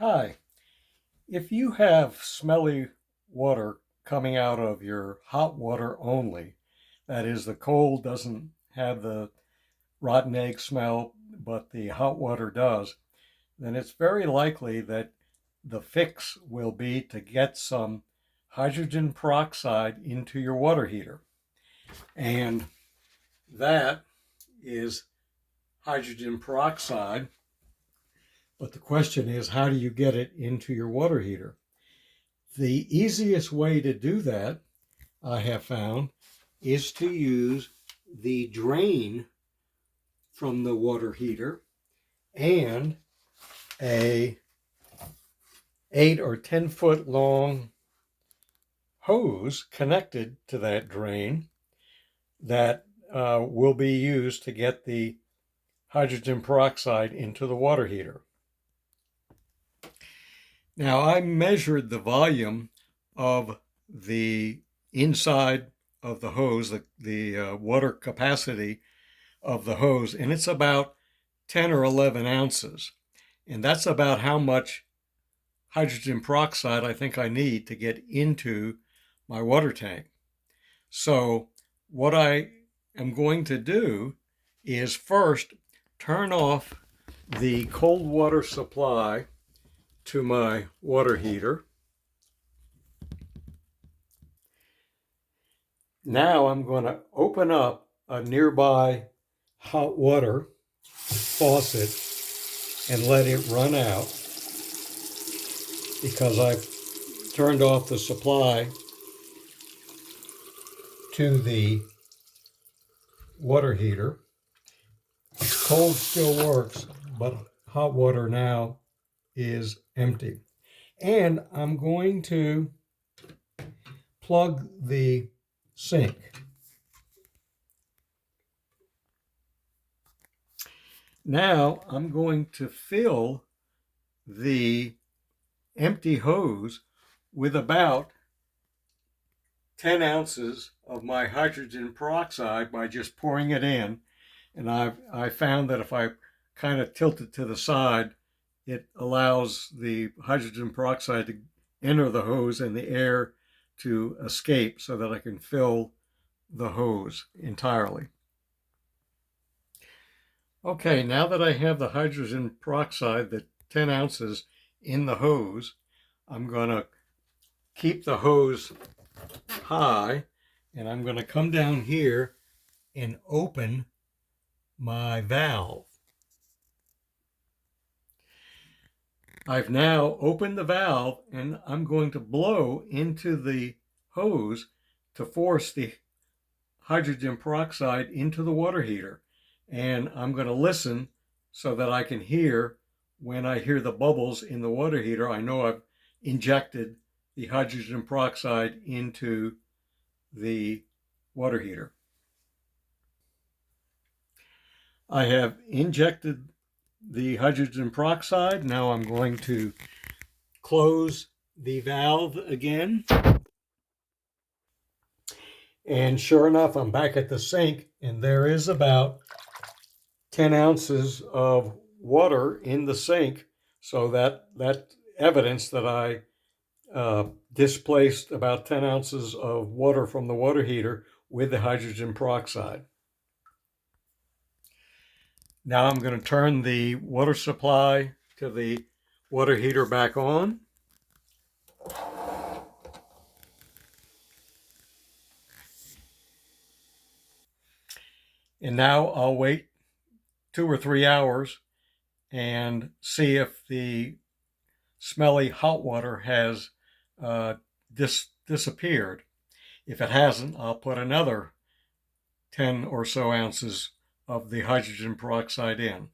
Hi, if you have smelly water coming out of your hot water only, that is, the cold doesn't have the rotten egg smell, but the hot water does, then it's very likely that the fix will be to get some hydrogen peroxide into your water heater. And that is hydrogen peroxide. But the question is, how do you get it into your water heater? The easiest way to do that, I have found, is to use the drain from the water heater and a 8 or 10 foot long hose connected to that drain that will be used to get the hydrogen peroxide into the water heater. Now, I measured the volume of the inside of the hose, the water capacity of the hose, and it's about 10 or 11 ounces. And that's about how much hydrogen peroxide I think I need to get into my water tank. So what I am going to do is first turn off the cold water supply to my water heater. Now I'm going to open up a nearby hot water faucet and let it run out because I've turned off the supply to the water heater. Cold still works, but hot water now is empty. And I'm going to plug the sink. Now I'm going to fill the empty hose with about 10 ounces of my hydrogen peroxide by just pouring it in. And I found that if I kind of tilt it to the side, it allows the hydrogen peroxide to enter the hose and the air to escape so that I can fill the hose entirely. Okay, now that I have the hydrogen peroxide, the 10 ounces in the hose, I'm going to keep the hose high, and I'm going to come down here and open my valve. I've now opened the valve, and I'm going to blow into the hose to force the hydrogen peroxide into the water heater. And I'm going to listen so that I can hear when I hear the bubbles in the water heater. I know I've injected the hydrogen peroxide into the water heater. I have injected the hydrogen peroxide. Now I'm going to close the valve again. And sure enough, I'm back at the sink, and there is about 10 ounces of water in the sink. So that evidence that I displaced about 10 ounces of water from the water heater with the hydrogen peroxide. Now I'm going to turn the water supply to the water heater back on. And now I'll wait 2 or 3 hours and see if the smelly hot water has disappeared. If it hasn't, I'll put another 10 or so ounces of the hydrogen peroxide in.